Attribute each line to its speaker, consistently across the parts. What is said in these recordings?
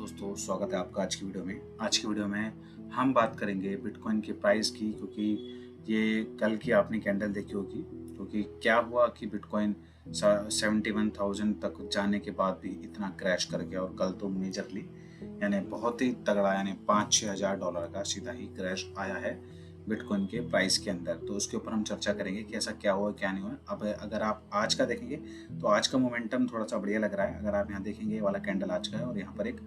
Speaker 1: दोस्तों, स्वागत है आपका आज की वीडियो में। आज की वीडियो में हम बात करेंगे बिटकॉइन के प्राइस की, क्योंकि ये कल की आपने कैंडल देखी होगी। क्योंकि क्या हुआ कि बिटकॉइन 71,000 तक जाने के बाद भी इतना क्रैश कर गया, और कल तो मेजरली यानी बहुत ही तगड़ा यानी 5-6 हज़ार डॉलर का सीधा ही क्रैश आया है बिटकॉइन के प्राइस के अंदर। तो उसके ऊपर हम चर्चा करेंगे कि ऐसा क्या हुआ क्या नहीं हुआ। अब अगर आप आज का देखेंगे तो आज का मोमेंटम थोड़ा सा बढ़िया लग रहा है। अगर आप यहाँ देखेंगे, ये वाला कैंडल आज का है और यहाँ पर एक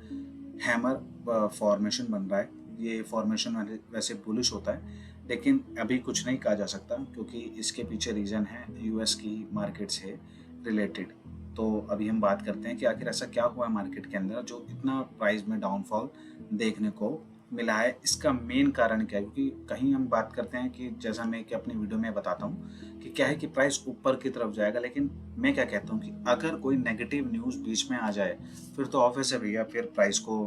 Speaker 1: हैमर फॉर्मेशन बन रहा है। ये फॉर्मेशन वैसे बुलिश होता है, लेकिन अभी कुछ नहीं कहा जा सकता क्योंकि इसके पीछे रीज़न है यूएस की मार्केट से रिलेटेड। तो अभी हम बात करते हैं कि आखिर ऐसा क्या हुआ है मार्केट के अंदर जो इतना प्राइस में डाउनफॉल देखने को मिला है। इसका मेन कारण क्या है? क्योंकि कहीं हम बात करते हैं कि जैसा मैं कि अपनी वीडियो में बताता हूँ कि क्या है कि प्राइस ऊपर की तरफ जाएगा, लेकिन मैं क्या कहता हूँ कि अगर कोई नेगेटिव न्यूज़ बीच में आ जाए फिर तो ऑब्वियस है भैया, फिर प्राइस को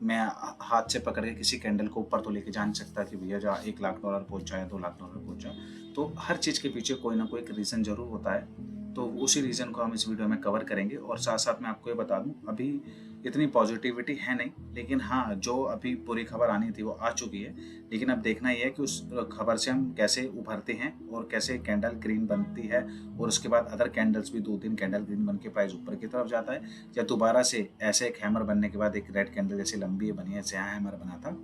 Speaker 1: मैं हाथ से पकड़ के किसी कैंडल को ऊपर तो लेके जा नहीं सकता कि भैया जहाँ $1 लाख पहुँच जाए, $2 लाख पहुँच जाए। तो हर चीज़ के पीछे कोई ना कोई एक रीज़न ज़रूर होता है। तो उसी रीज़न को हम इस वीडियो में कवर करेंगे, और साथ साथ मैं आपको ये बता दूं, अभी इतनी पॉजिटिविटी है नहीं, लेकिन हाँ, जो अभी बुरी खबर आनी थी वो आ चुकी है। लेकिन अब देखना ये है कि उस खबर से हम कैसे उभरते हैं और कैसे कैंडल ग्रीन बनती है, और उसके बाद अदर कैंडल्स भी 2-3 कैंडल ग्रीन बन के प्राइस ऊपर की तरफ जाता है, या दोबारा से ऐसे एक हैमर बनने के बाद एक रेड कैंडल जैसे लंबी बनी है, जैसे हैमर बना था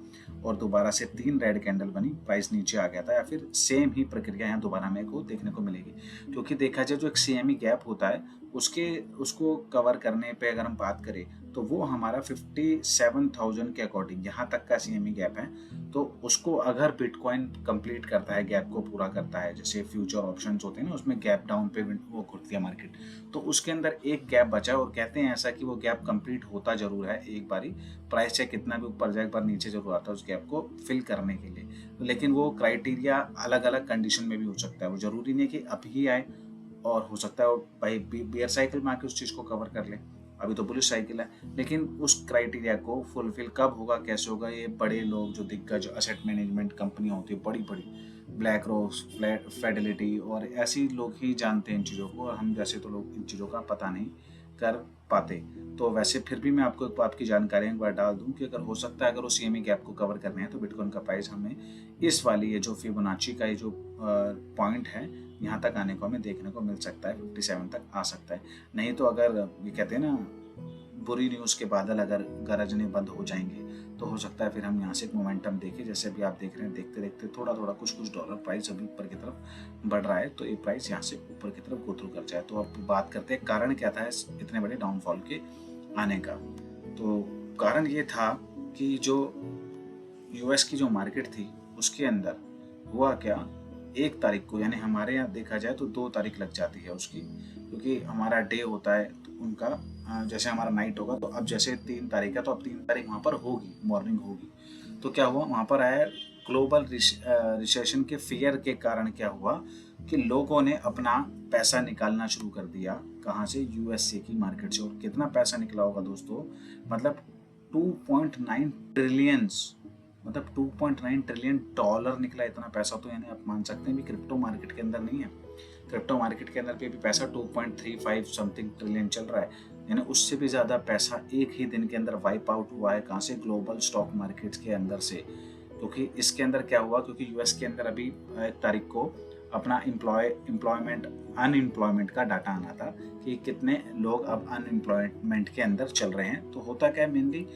Speaker 1: और दोबारा से 3 रेड कैंडल बनी, प्राइस नीचे आ गया था, या फिर सेम ही प्रक्रिया यहाँ दोबारा मेरे को देखने को मिलेगी। क्योंकि देखा जाए जो एक सीएमई गैप होता है उसको कवर करने पे अगर हम बात करें तो वो हमारा 57,000 के अकॉर्डिंग यहाँ तक का सीएमई गैप है। तो उसको अगर बिटकॉइन कंप्लीट करता है, गैप को पूरा करता है, जैसे फ्यूचर ऑप्शंस होते हैं ना, उसमें गैप डाउन पे वो खुलती है मार्केट, तो उसके अंदर एक गैप बचा है, और कहते हैं ऐसा कि वो गैप कंप्लीट होता जरूर है एक बारी। प्राइस चाहे कितना भी ऊपर जाए, एक बार नीचे जरूर आता है उस गैप को फिल करने के लिए। लेकिन वो क्राइटेरिया अलग अलग कंडीशन में भी हो सकता है, वो जरूरी नहीं कि अभी आए, और हो सकता है भाई बियर साइकिल में आके उस चीज़ को कवर कर ले। अभी तो बुलिश साइकिल है, लेकिन उस क्राइटेरिया को फुलफिल कब होगा, कैसे होगा, ये बड़े लोग जो दिग्गज एसेट मैनेजमेंट कंपनियां होती है बड़ी बड़ी, ब्लैक रॉक, फेडलिटी और ऐसी लोग ही जानते हैं इन चीज़ों को, और हम जैसे तो लोग इन चीज़ों का पता नहीं कर पाते। तो वैसे फिर भी मैं आपको एक बात की जानकारी एक बार डाल दूं कि अगर हो सकता है, अगर वो सीएमई गैप को कवर करने हैं तो बिटकॉइन का प्राइस हमें इस वाली ये जो फिबोनाची का ये जो पॉइंट है यहाँ तक आने को हमें देखने को मिल सकता है, 57 तक आ सकता है। नहीं तो अगर ये कहते हैं ना, बुरी न्यूज़ के बादल अगर गरजने बंद हो जाएंगे तो हो सकता है फिर हम यहाँ से एक मोमेंटम देखें, जैसे अभी आप देख रहे हैं, देखते देखते थोड़ा थोड़ा कुछ डॉलर प्राइस अभी ऊपर की तरफ बढ़ रहा है, तो ये प्राइस यहाँ से ऊपर की तरफ गो थ्रू कर जाए। तो अब बात करते हैं कारण क्या था इस इतने बड़े डाउनफॉल के आने का। तो कारण ये था कि जो यूएस की जो मार्केट थी उसके अंदर हुआ क्या, 1 तारीख को, यानी हमारे यहाँ देखा जाए तो 2 तारीख लग जाती है उसकी, क्योंकि हमारा डे होता है तो उनका जैसे हमारा नाइट होगा, तो अब जैसे 3 तारीख है तो अब 3 तारीख वहाँ पर होगी, मॉर्निंग होगी। तो क्या हुआ वहाँ पर आया, ग्लोबल रिसेशन के फियर के कारण क्या हुआ कि लोगों ने अपना पैसा निकालना शुरू कर दिया। कहाँ से? यूएसए की मार्केट से। और कितना पैसा निकला होगा दोस्तों, मतलब 2.9 ट्रिलियंस, मतलब 2.9 ट्रिलियन डॉलर निकला। इतना पैसा तो यानी आप मान सकते हैं भी क्रिप्टो मार्केट के अंदर नहीं है। क्रिप्टो मार्केट के अंदर पे भी पैसा 2.35 समथिंग ट्रिलियन चल रहा है, यानी उससे भी ज़्यादा पैसा एक ही दिन के अंदर वाइप आउट हुआ है। कहाँ से? ग्लोबल स्टॉक मार्केट्स के अंदर से। क्योंकि इसके अंदर क्या हुआ, क्योंकि यूएस के अंदर अभी 1 तारीख को अपना अनएम्प्लॉयमेंट का डाटा आना था कि कितने लोग अब अनएम्प्लॉयमेंट के अंदर चल रहे हैं। तो होता क्या है, मेनली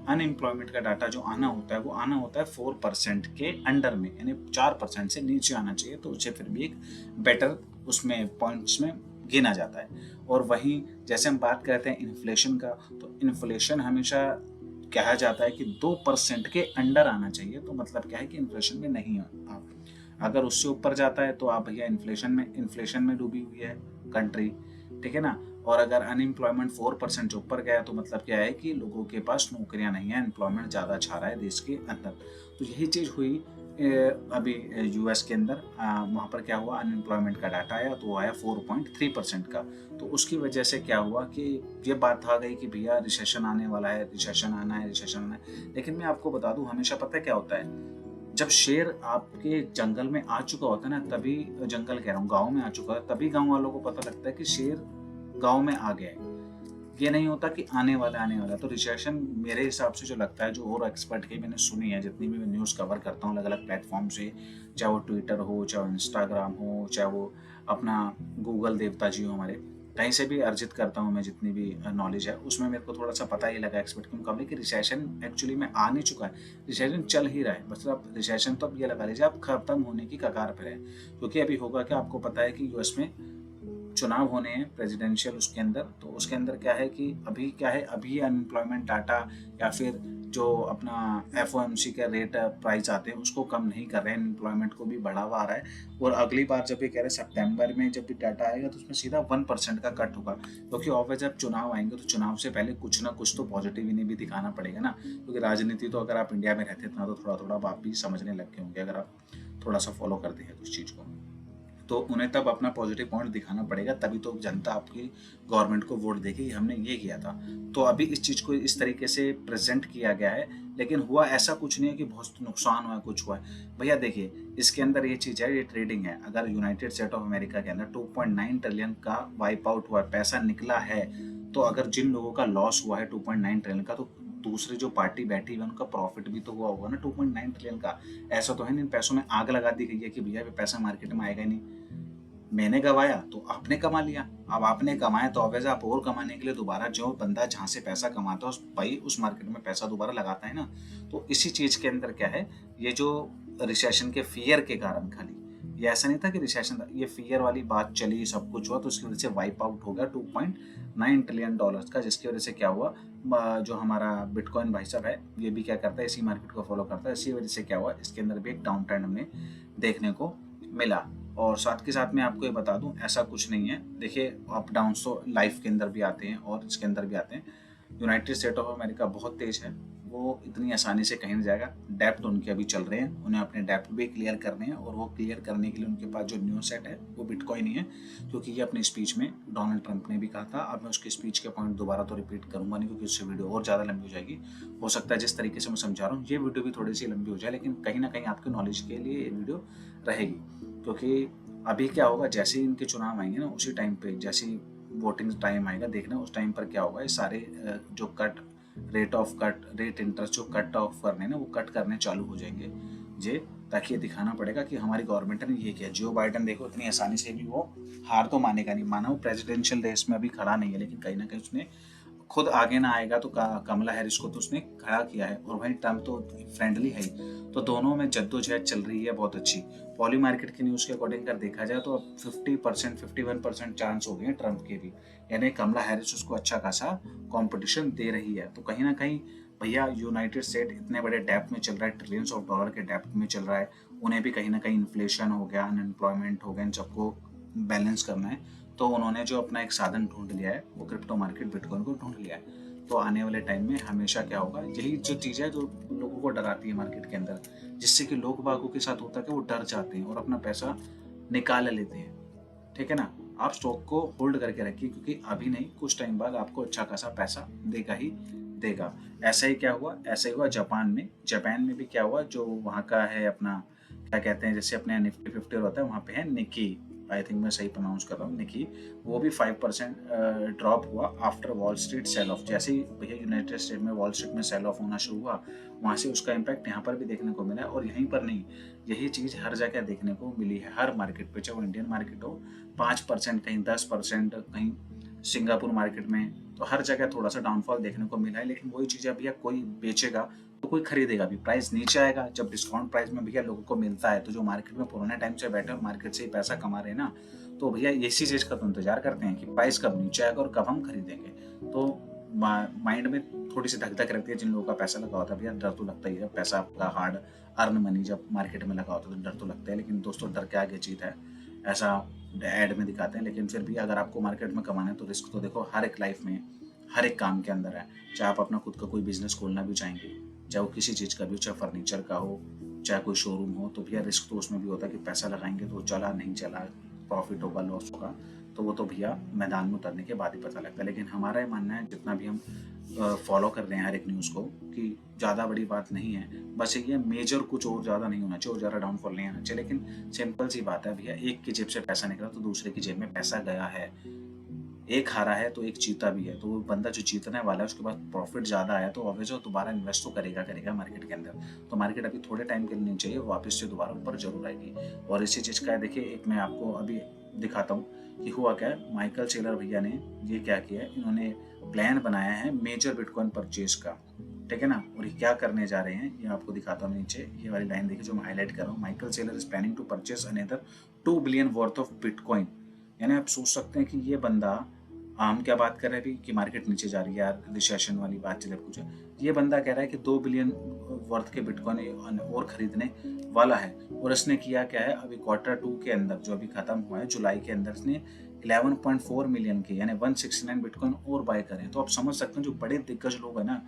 Speaker 1: अनएम्प्लॉयमेंट का डाटा जो आना होता है वो आना होता है 4% के अंडर में, यानी 4% से नीचे आना चाहिए, तो उसे फिर भी एक बेटर उसमें पॉइंट्स में गिना जाता है। और वहीं जैसे हम बात करते हैं इन्फ्लेशन का, तो इन्फ्लेशन हमेशा कहा जाता है कि 2% के अंडर आना चाहिए। तो मतलब क्या है कि इन्फ्लेशन में नहीं है। अगर उससे ऊपर जाता है तो आप भैया इन्फ्लेशन में डूबी हुई है कंट्री, ठीक है ना। और अगर अनएम्प्लॉयमेंट 4% से ऊपर गया तो मतलब क्या है कि लोगों के पास नौकरियां नहीं है, एम्प्लॉयमेंट ज़्यादा छा रहा है देश के अंदर। तो यही चीज़ हुई अभी यूएस के अंदर। वहाँ पर क्या हुआ, अनएम्प्लॉयमेंट का डाटा आया तो वो आया 4.3% का। तो उसकी वजह से क्या हुआ कि ये बात आ गई कि भैया रिसेशन आने वाला है, रिसेशन आना है। लेकिन मैं आपको बता दूं, हमेशा पता है क्या होता है, जब शेर आपके जंगल में आ चुका होता है ना, तभी, जंगल कह रहा हूँ, गाँव में आ चुका है, तभी गाँव वालों को पता लगता है कि शेर गाँव में आ गया है। ये नहीं होता कि आने वाला। तो रिसेशन मेरे हिसाब से जो लगता है, जो और एक्सपर्ट की मैंने सुनी है, जितनी भी मैं न्यूज़ कवर करता हूँ अलग-अलग प्लेटफ़ॉर्म से, चाहे वो ट्विटर हो, चाहे वो इंस्टाग्राम हो, चाहे वो अपना गूगल देवता जी हो हमारे, कहीं से भी अर्जित करता हूँ मैं जितनी भी नॉलेज है, उसमें मेरे को थोड़ा-सा पता ही लगा एक्सपर्ट के मुकाबले कि रिसेशन एक्चुअली में आ नहीं चुका है, रिसेशन चल ही रहा है। मतलब रिसेशन तो अब ये लगा लीजिए आप खत्म होने की कगार पर है। क्योंकि अभी होगा क्या, आपको पता है कि यूएस में चुनाव होने हैं प्रेसिडेंशियल, उसके अंदर तो उसके अंदर क्या है कि अभी क्या है, अभी अनएम्प्लॉयमेंट डाटा या फिर जो अपना एफओएमसी के रेट प्राइस आते हैं उसको कम नहीं कर रहे हैं, अनएम्प्लॉयमेंट को भी बढ़ावा आ रहा है। और अगली बार जब भी कह रहे सितंबर में जब भी डाटा आएगा तो उसमें सीधा 1% का कट होगा, क्योंकि ऑब्वियस जब चुनाव आएंगे तो चुनाव से पहले कुछ ना कुछ तो पॉजिटिव इन्हें भी दिखाना पड़ेगा ना, क्योंकि राजनीति तो अगर आप इंडिया में रहते इतना तो थोड़ा थोड़ा आप भी समझने लग गए होंगे, अगर आप थोड़ा सा फॉलो करते हैं उस चीज़ को, तो उन्हें तब अपना पॉजिटिव पॉइंट दिखाना पड़ेगा, तभी तो जनता आपकी गवर्नमेंट को वोट देगी, हमने ये किया था। तो अभी इस चीज़ को इस तरीके से प्रेजेंट किया गया है, लेकिन हुआ ऐसा कुछ नहीं है कि बहुत नुकसान हुआ है, कुछ हुआ है। भैया देखिए, इसके अंदर ये चीज़ है, ये ट्रेडिंग है। अगर यूनाइटेड स्टेट ऑफ अमेरिका के अंदर 2.9 ट्रिलियन का वाइप आउट हुआ है, पैसा निकला है, तो अगर जिन लोगों का लॉस हुआ है 2.9 ट्रिलियन का, तो दूसरी जो पार्टी बैठी हुई है उनका प्रॉफिट भी तो हुआ होगा ना 2.9 ट्रिलियन का। ऐसा तो है नहीं इन पैसों में आग लगा दी गई है कि भैया ये पैसा मार्केट में आएगा ही नहीं। मैंने गवाया तो आपने कमा लिया, अब आपने कमाया तो ऑब्वियस आप और कमाने के लिए दोबारा, जो बंदा जहाँ से पैसा कमाता है उस भाई उस मार्केट में पैसा दोबारा लगाता है ना। तो इसी चीज़ के अंदर क्या है, ये जो रिसेशन के फियर के कारण, खाली ये ऐसा नहीं था कि रिसेशन था, ये फियर वाली बात चली, सब कुछ हुआ, तो उसकी वजह से वाइप आउट हो गया 2.9 ट्रिलियन डॉलर्स का, जिसकी वजह से क्या हुआ, जो हमारा बिटकॉइन भाई साहब है ये भी क्या करता है, इसी मार्केट को फॉलो करता है, इसी वजह से क्या हुआ, इसके अंदर भी एक डाउन ट्रेंड हमें देखने को मिला। और साथ के साथ मैं आपको ये बता दूं, ऐसा कुछ नहीं है, देखिए अप डाउन तो लाइफ के अंदर भी आते हैं और इसके अंदर भी आते हैं। यूनाइटेड स्टेट ऑफ अमेरिका बहुत तेज है, वो इतनी आसानी से कहीं नहीं जाएगा। डेप्ट उनके अभी चल रहे हैं, उन्हें अपने डेप्ट भी क्लियर करने हैं, और वो क्लियर करने के लिए उनके पास जो न्यू सेट है वो बिटकॉइन ही है। क्योंकि ये अपनी स्पीच में डोनाल्ड ट्रंप ने भी कहा था, अब मैं उसकी स्पीच के पॉइंट दोबारा तो रिपीट करूंगा नहीं, क्योंकि उससे वीडियो और ज़्यादा लंबी हो जाएगी। हो सकता है जिस तरीके से मैं समझा रहा हूँ ये वीडियो भी थोड़ी सी लंबी हो जाए, लेकिन कहीं ना कहीं आपके नॉलेज के लिए ये वीडियो रहेगी। क्योंकि अभी क्या होगा, जैसे ही इनके चुनाव आएंगे ना, उसी टाइम पे जैसे ही वोटिंग टाइम आएगा, देखना उस टाइम पर क्या होगा, ये सारे जो रेट इंटरेस्ट जो कट ऑफ करने ना, वो कट करने चालू हो जाएंगे जे, ताकि ये दिखाना पड़ेगा कि हमारी गवर्नमेंट ने ये किया। जो बाइडन देखो इतनी आसानी से भी वो हार तो मानेगा नहीं, माना वो प्रेसिडेंशियल रेस में अभी खड़ा नहीं है, लेकिन कहीं ना कहीं उसने खुद आगे ना आएगा तो कमला हैरिस को तो उसने खड़ा किया है, और वहीं ट्रम्प तो फ्रेंडली है ही। तो दोनों में जद्दोजहद चल रही है बहुत अच्छी। पॉली मार्केट की न्यूज़ के अकॉर्डिंग कर देखा जाए तो अब 50% 51% चांस हो गए हैं ट्रम्प के भी, यानी कमला हैरिस उसको अच्छा खासा कंपटीशन दे रही है। तो कहीं ना कहीं भैया यूनाइटेड स्टेट इतने बड़े डेप्थ में चल रहा है, ट्रिलियंस ऑफ डॉलर के डेप्थ में चल रहा है, उन्हें भी कहीं ना कहीं इन्फ्लेशन हो गया, अनएम्प्लॉयमेंट हो गया, इन सबको बैलेंस करना है। तो उन्होंने जो अपना एक साधन ढूंढ लिया है वो क्रिप्टो मार्केट बिटकॉइन को ढूंढ लिया है। तो आने वाले टाइम में हमेशा क्या होगा, यही जो चीज़ है जो लोगों को डराती है मार्केट के अंदर, जिससे कि लोग बागों के साथ होता है कि वो डर जाते हैं और अपना पैसा निकाल लेते हैं। ठीक है ना, आप स्टॉक को होल्ड करके रखिए, क्योंकि अभी नहीं कुछ टाइम बाद आपको अच्छा खासा पैसा देगा ही देगा। ऐसा ही क्या हुआ, ऐसा ही हुआ जापान में भी क्या हुआ, जो वहाँ का है अपना क्या कहते हैं, जैसे अपने निफ्टी 50 होता है, वहाँ पे है निकी, आई थिंक मैं सही प्रोनाउंस कर रहा हूँ, निकी, वो भी 5% ड्रॉप हुआ after Wall Street sell off. जैसे ही भैया यूनाइटेड स्टेट में वॉल स्ट्रीट में सेल ऑफ होना शुरू हुआ, वहाँ से उसका इम्पैक्ट यहाँ पर भी देखने को मिला है। और यहीं पर नहीं, यही चीज़ हर जगह देखने को मिली है, हर मार्केट पे, चाहे वो इंडियन मार्केट हो 5%, कहीं 10%, कहीं सिंगापुर मार्केट में, तो हर जगह थोड़ा सा डाउनफॉल देखने को मिला है। लेकिन वही चीज़ भैया कोई बेचेगा तो कोई खरीदेगा भी, प्राइस नीचे आएगा। जब डिस्काउंट प्राइस में भैया लोगों को मिलता है, तो जो मार्केट में पुराने टाइम से बैठे और मार्केट से ही पैसा कमा रहे हैं ना, तो भैया इसी चीज़ का तो इंतजार करते हैं कि प्राइस कब नीचे आएगा और कब हम खरीदेंगे। तो माइंड में थोड़ी सी धक धक रहती है जिन लोगों का पैसा लगा होता है, भैया डर तो लगता ही है। पैसा आपका हार्ड अर्न मनी जब मार्केट में लगा होता है तो डर तो लगता है, लेकिन दोस्तों डर के आगे जीत है, ऐसा ऐड में दिखाते हैं। लेकिन फिर भी अगर आपको मार्केट में कमाना है तो रिस्क तो देखो हर एक लाइफ में, हर एक काम के अंदर है। चाहे आप अपना खुद का कोई बिजनेस खोलना भी चाहेंगे, चाहे वो किसी चीज़ का भी हो, चाहे फर्नीचर का हो, चाहे कोई शोरूम हो, तो भैया रिस्क तो उसमें भी होता है कि पैसा लगाएंगे तो चला नहीं चला, प्रॉफिट होगा लॉस होगा, तो वो तो भैया मैदान में उतरने के बाद ही पता लगता है। लेकिन हमारा ये मानना है, जितना भी हम फॉलो कर रहे हैं हर एक न्यूज़ को, कि ज़्यादा बड़ी बात नहीं है, बस ये मेजर कुछ और ज़्यादा नहीं होना चाहिए और ज़्यादा डाउनफॉल नहीं आना चाहिए। लेकिन सिंपल सी बात है भैया, एक की जेब से पैसा निकला तो दूसरे की जेब में पैसा गया है, एक हारा है तो एक जीता भी है, तो वो बंदा जो जीतने वाला है उसके पास प्रॉफिट ज़्यादा आया तो ऑब्वियस वो दोबारा इन्वेस्ट तो करेगा मार्केट के अंदर। तो मार्केट अभी थोड़े टाइम के लिए नहीं चाहिए, वापस से दोबारा ऊपर जरूर आएगी। और इसी चीज़ का है, देखिए एक मैं आपको अभी दिखाता हूँ कि हुआ क्या है। माइकल सेलर भैया ने ये क्या किया है, इन्होंने प्लान बनाया है मेजर बिटकॉइन परचेज का, ठीक है ना। और ये क्या करने जा रहे हैं ये आपको दिखाता हूँ। नीचे ये वाली लाइन देखिए जो मैं हाईलाइट कर रहा हूँ, Michael Saylor is planning to purchase another 2 billion worth of bitcoin. यानी आप सोच सकते हैं कि ये बंदा, हम क्या बात कर रहे हैं अभी कि मार्केट नीचे जा रही है यार, रिसेशन वाली बात चले कुछ, ये बंदा कह रहा है कि 2 बिलियन वर्थ के बिटकॉइन और खरीदने वाला है। और इसने किया क्या है, अभी Q2 के अंदर जो अभी खत्म हुआ है जुलाई के अंदर, इसने 11.4 मिलियन के यानी 169 बिटकॉइन और बाय करें। तो आप समझ सकते हैं जो बड़े दिग्गज लोग हैं ना,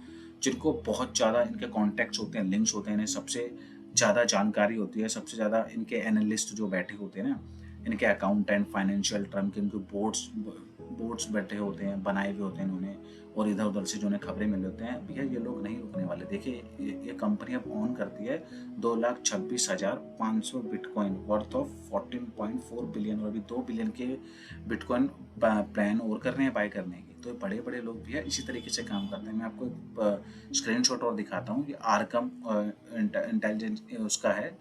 Speaker 1: जिनको बहुत ज़्यादा इनके कॉन्टैक्ट्स होते हैं, लिंक्स होते हैं, इन्हें सबसे ज़्यादा जानकारी होती है, सबसे ज़्यादा इनके एनालिस्ट जो बैठे होते हैं ना, इनके अकाउंटेंट, फाइनेंशियल टर्म के इनके बोर्ड्स बैठे होते हैं, बनाए हुए होते हैं इन्होंने, और इधर उधर से जो उन्हें खबरें मिल होते हैं, भैया ये लोग नहीं रुकने वाले। देखिए ये कंपनी अब ऑन करती है 2,26,500 बिटकॉइन वर्थ ऑफ 14.4 बिलियन, और अभी 2 बिलियन के बिटकॉइन प्लान और कर रहे हैं बाय करने की। तो बड़े बड़े लोग भी है इसी तरीके से काम करते हैं। मैं आपको एक स्क्रीनशॉट और दिखाता हूँ। ये आर्कम इंटेलिजेंस उसका है,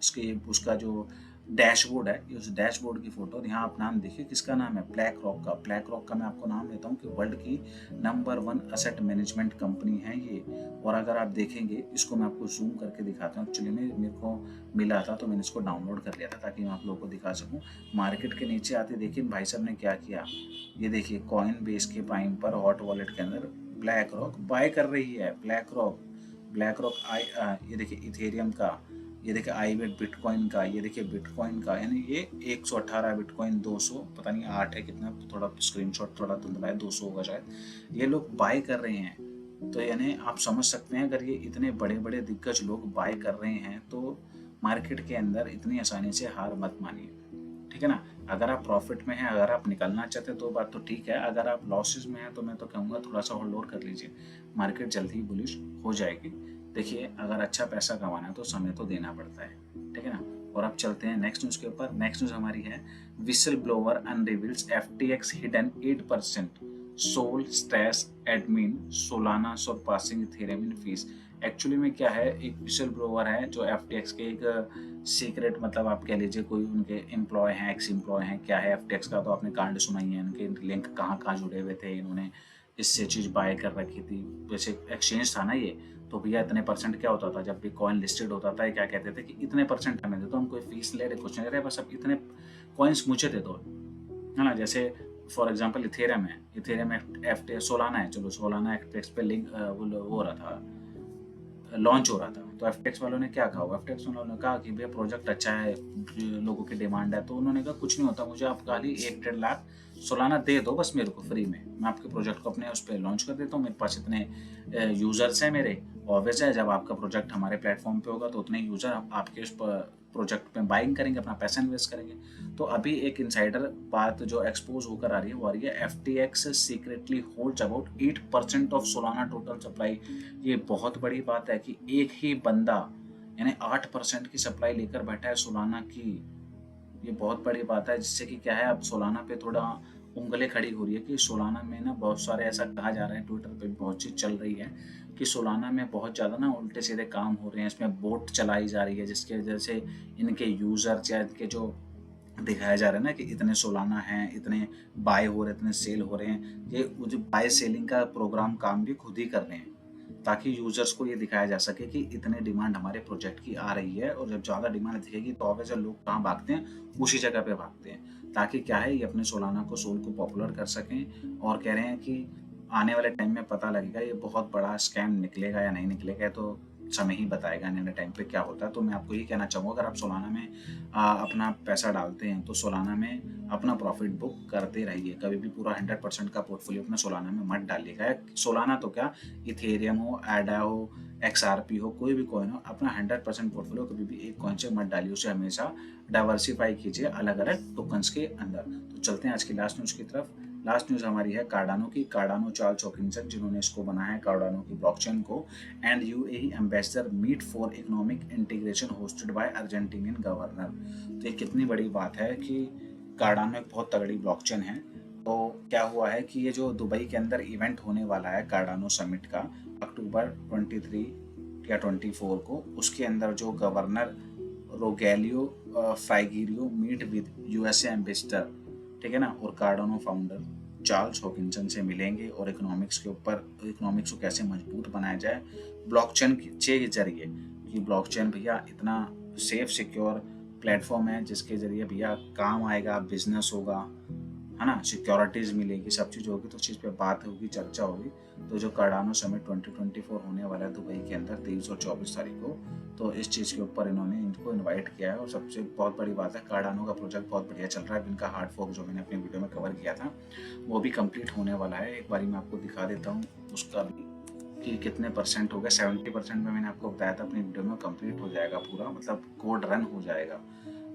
Speaker 1: उसका जो डैशबोर्ड है, ये उस डैशबोर्ड की फोटो। यहाँ आप नाम देखिए किसका नाम है, ब्लैक रॉक का। ब्लैक रॉक का मैं आपको नाम लेता हूँ कि वर्ल्ड की नंबर 1 असेट मैनेजमेंट कंपनी है ये। और अगर आप देखेंगे इसको, मैं आपको जूम करके दिखाता हूँ। एक्चुअली में मेरे को मिला था तो मैंने इसको डाउनलोड कर लिया था ताकि मैं आप लोगों को दिखा सकूँ। मार्केट के नीचे आते देखिए भाई साहब ने क्या किया, ये देखिए कॉइन बेस के प्राइम पर हॉट वॉलेट के अंदर ब्लैक रॉक बाय कर रही है। ब्लैक रॉक ये देखिए इथेरियम का, ये देखिए आईवेट बिटकॉइन का, ये देखिए बिटकॉइन का, यानी ये 118 बिटकॉइन, 200 पता नहीं 8 है कितना, थोड़ा स्क्रीनशॉट थोड़ा धुंधला है, 200 होगा शायद, ये लोग बाय कर रहे हैं। तो यानी आप समझ सकते हैं अगर ये इतने बड़े बड़े दिग्गज लोग बाय कर रहे हैं तो मार्केट के अंदर इतनी आसानी से हार मत मानिए, ठीक है ना। अगर आप प्रॉफिट में हैं, अगर आप निकलना चाहते हैं तो बात तो ठीक है, अगर आप लॉसेस में हैं तो मैं तो कहूँगा थोड़ा सा होल्ड और कर लीजिए, मार्केट जल्दी ही बुलिश हो जाएगी। देखिए अगर अच्छा पैसा कमाना है तो समय तो देना पड़ता है, ठीक है ना। और अब चलते हैं नेक्स्ट न्यूज़ के ऊपर। नेक्स्ट न्यूज़ हमारी है, whistleblower unreveals FTX hidden 8% SOL stress admin Solana surpassing Ethereum in fees. Actually में क्या है, एक विसल ब्लोवर है जो FTX के एक सीक्रेट, मतलब आप कह लीजिए कोई उनके एम्प्लॉय हैं, एक्स एम्प्लॉय हैं, क्या है FTX का तो आपने कांड सुना ही है, इनके लिंक कहाँ कहाँ जुड़े हुए थे, इन्होंने इससे चीज़ बाय कर रखी थी। जैसे एक्सचेंज था ना ये, तो भैया इतने परसेंट क्या होता था जब भी कॉइन लिस्टेड होता था, क्या कहते थे कि इतने परसेंट हमें दे दो, हम कोई फीस ले रहे कुछ नहीं ले रहे, बस अब इतने कॉइन्स मुझे दे दो, है ना। जैसे फॉर एग्जांपल इथेरियम है, इथेरियम सोलाना है, चलो सोलाना FTX पे लिंक वो हो रहा था, लॉन्च हो रहा था, तो FTX वालों ने क्या कहा, FTX वालों ने कहा कि भैया प्रोजेक्ट अच्छा है, लोगों की डिमांड है, तो उन्होंने कहा कुछ नहीं होता, मुझे आप खाली 1-1.5 लाख सोलाना दे दो बस मेरे को फ्री में, मैं आपके प्रोजेक्ट को अपने उस पर लॉन्च कर देता हूँ, मेरे पास इतने यूजर्स हैं मेरे। ऑब्वियस है जब आपका प्रोजेक्ट हमारे प्लेटफॉर्म पे होगा तो उतने यूजर आपके उस प्रोजेक्ट पे बाइंग करेंगे, अपना पैसा इन्वेस्ट करेंगे। तो अभी एक इनसाइडर बात जो एक्सपोज होकर आ रही है वो आ रही है, FTX secretly holds about 8% of Solana total supply. ये बहुत बड़ी बात है कि एक ही बंदा यानी 8% की सप्लाई लेकर बैठा है सोलाना की। ये बहुत बड़ी बात है, जिससे कि क्या है, अब सोलाना पे थोड़ा उंगली खड़ी हो रही है कि सोलाना में ना बहुत सारे, ऐसा कहा जा रहा है, ट्विटर पे बहुत चीज़ चल रही है कि सोलाना में बहुत ज़्यादा ना उल्टे सीधे काम हो रहे हैं, इसमें बोट चलाई जा रही है, जिसकी वजह से इनके यूज़र या इनके जो दिखाया जा रहा है ना कि इतने सोलाना हैं, इतने बाय हो रहे हैं, इतने सेल हो रहे हैं, ये जो बाय सेलिंग का प्रोग्राम काम भी खुद ही कर रहे हैं ताकि यूजर्स को ये दिखाया जा सके कि इतने डिमांड हमारे प्रोजेक्ट की आ रही है। और जब ज़्यादा डिमांड दिखेगी तो ऑब्वियस लोग कहाँ भागते हैं, उसी जगह पे भागते हैं, ताकि क्या है, ये अपने सोलाना को सोल को पॉपुलर कर सकें। और कह रहे हैं कि आने वाले टाइम में पता लगेगा ये बहुत बड़ा स्कैम निकलेगा या नहीं निकलेगा, तो समय ही बताएगा आने वाले टाइम पे क्या होता है। तो मैं आपको ये कहना चाहूँगा, अगर आप सोलाना में अपना पैसा डालते हैं तो सोलाना में अपना प्रॉफिट बुक करते रहिए, कभी भी पूरा 100% का पोर्टफोलियो अपना सोलाना में मत डालिएगा। सोलाना तो क्या, इथेरियम हो, एडा हो, XRP हो, कोई भी कॉइन हो, अपना 100% पोर्टफोलियो कभी भी एक कॉइन से मत डालिए, उसे हमेशा डाइवर्सिफाई कीजिए अलग अलग टोकन्स के अंदर। तो चलते हैं आज की लास्ट न्यूज़ की तरफ। लास्ट न्यूज़ हमारी है कार्डानो की। कार्डानो चार्ल्स हॉकिंसन जिन्होंने इसको बनाया है, कार्डानो की ब्लॉकचेन को, and UAE ambassador meet for economic integration hosted by Argentinian governor. तो ये कितनी बड़ी बात है कि कार्डानो एक बहुत तगड़ी ब्लॉकचेन है तो क्या हुआ है कि ये जो दुबई के अंदर इवेंट होने वाला है कार्डानो समिट का अक्टूबर 23 या 24 को, उसके अंदर जो governor Rogelio Frigerio meet with USA ambassador, ठीक है ना, और कार्डानो फाउंडर चार्ल्स हॉकिंसन से मिलेंगे और इकोनॉमिक्स को कैसे मजबूत बनाया जाए ब्लॉकचेन के जरिए। कि ब्लॉकचेन भैया इतना सेफ सिक्योर प्लेटफॉर्म है जिसके जरिए भैया काम आएगा, बिजनेस होगा, है ना, सिक्योरिटीज मिलेगी, सब चीज़ होगी, तो चीज़ पे बात होगी, चर्चा होगी। तो जो कार्डानो समिट 2024 होने वाला है दुबई के अंदर 23 और 24 तारीख को, तो इस चीज़ के ऊपर इन्होंने इनको इनवाइट किया है। और सबसे बहुत बड़ी बात है, कार्डानो का प्रोजेक्ट बहुत बढ़िया चल रहा है। इनका हार्ड फोर्क जो मैंने अपनी वीडियो में कवर किया था वो भी कंप्लीट होने वाला है। एक बारी मैं आपको दिखा देता हूँ उसका भी कि कितने परसेंट हो गए। 70% में मैंने आपको बताया था अपनी वीडियो में, कंप्लीट हो जाएगा पूरा, मतलब कोड रन हो जाएगा।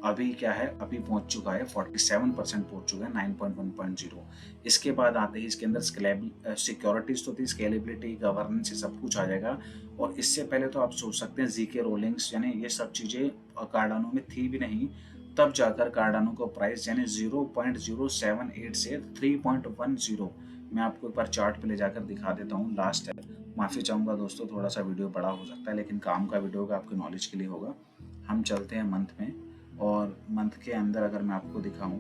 Speaker 1: अभी क्या है, अभी पहुंच चुका है 47% पहुंच चुका है 9.1.0। इसके बाद आते ही इसके अंदर सिक्योरिटीज तो थी, स्केलेबिलिटी, गवर्नेंस, ये सब कुछ आ जाएगा। और इससे पहले तो आप सोच सकते हैं जीके रोलिंग्स, यानी ये सब चीज़ें कार्डानो में थी भी नहीं, तब जाकर कार्डानो को प्राइस यानी 0.078 से 3.10, मैं आपको एक बार चार्ट पे ले जाकर दिखा देता हूँ। लास्ट है, माफ़ी चाहूँगा दोस्तों, थोड़ा सा वीडियो बड़ा हो सकता है, लेकिन काम का वीडियो होगा, आपके नॉलेज के लिए होगा। हम चलते हैं मंथ में, और मंथ के अंदर अगर मैं आपको दिखाऊं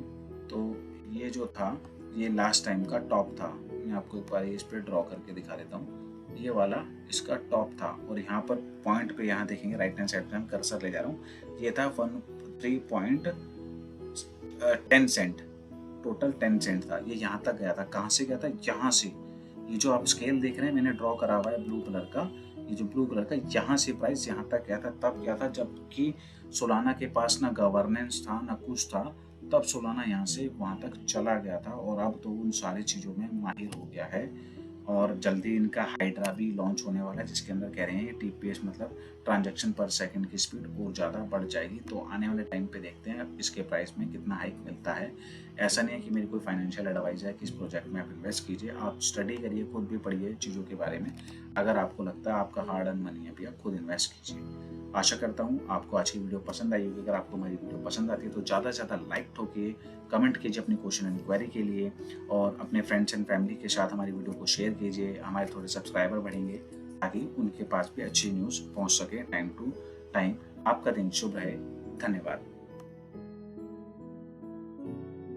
Speaker 1: तो ये जो था ये लास्ट टाइम का टॉप था। मैं आपको एक बार इस पर ड्रॉ करके दिखा देता हूँ। ये वाला इसका टॉप था, और यहाँ पर पॉइंट पे यहाँ देखेंगे राइट हैंड साइड पे हम कर्सर ले जा रहा हूँ, ये था 13.10 सेंट, टोटल 10 सेंट था। ये यहाँ तक गया था, कहाँ से गया था, यहाँ से। ये जो आप स्केल देख रहे हैं मैंने ड्रॉ करा हुआ है ब्लू कलर का, ये जो ब्लू कलर का, यहाँ से प्राइस यहाँ तक गया था। तब क्या था, जबकि सोलाना के पास ना गवर्नेंस था ना कुछ था, तब सोलाना यहाँ से वहाँ तक चला गया था। और अब तो उन सारी चीज़ों में माहिर हो गया है। और जल्दी इनका हाइड्रा भी लॉन्च होने वाला है, जिसके अंदर कह रहे हैं ये टीपीएस मतलब ट्रांजैक्शन पर सेकंड की स्पीड और ज़्यादा बढ़ जाएगी। तो आने वाले टाइम पे देखते हैं इसके प्राइस में कितना हाइक मिलता है। ऐसा नहीं है कि मेरी कोई फाइनेंशियल एडवाइस है कि इस प्रोजेक्ट में आप इन्वेस्ट कीजिए, आप स्टडी करिए, खुद भी पढ़िए चीज़ों के बारे में। अगर आपको लगता है आपका हार्ड अर्न मनी है, भी आप खुद इन्वेस्ट कीजिए। आशा करता हूँ आपको आज की वीडियो पसंद आई होगी। अगर आपको हमारी वीडियो पसंद आती है तो ज़्यादा से ज़्यादा लाइक ठोकिए, कमेंट कीजिए अपनी क्वेश्चन एंड इंक्वायरी के लिए, और अपने फ्रेंड्स एंड फैमिली के साथ हमारी वीडियो को शेयर कीजिए। हमारे थोड़े सब्सक्राइबर बढ़ेंगे ताकि उनके पास भी अच्छी न्यूज़ पहुँच सके टाइम टू टाइम। आपका दिन शुभ रहे। धन्यवाद।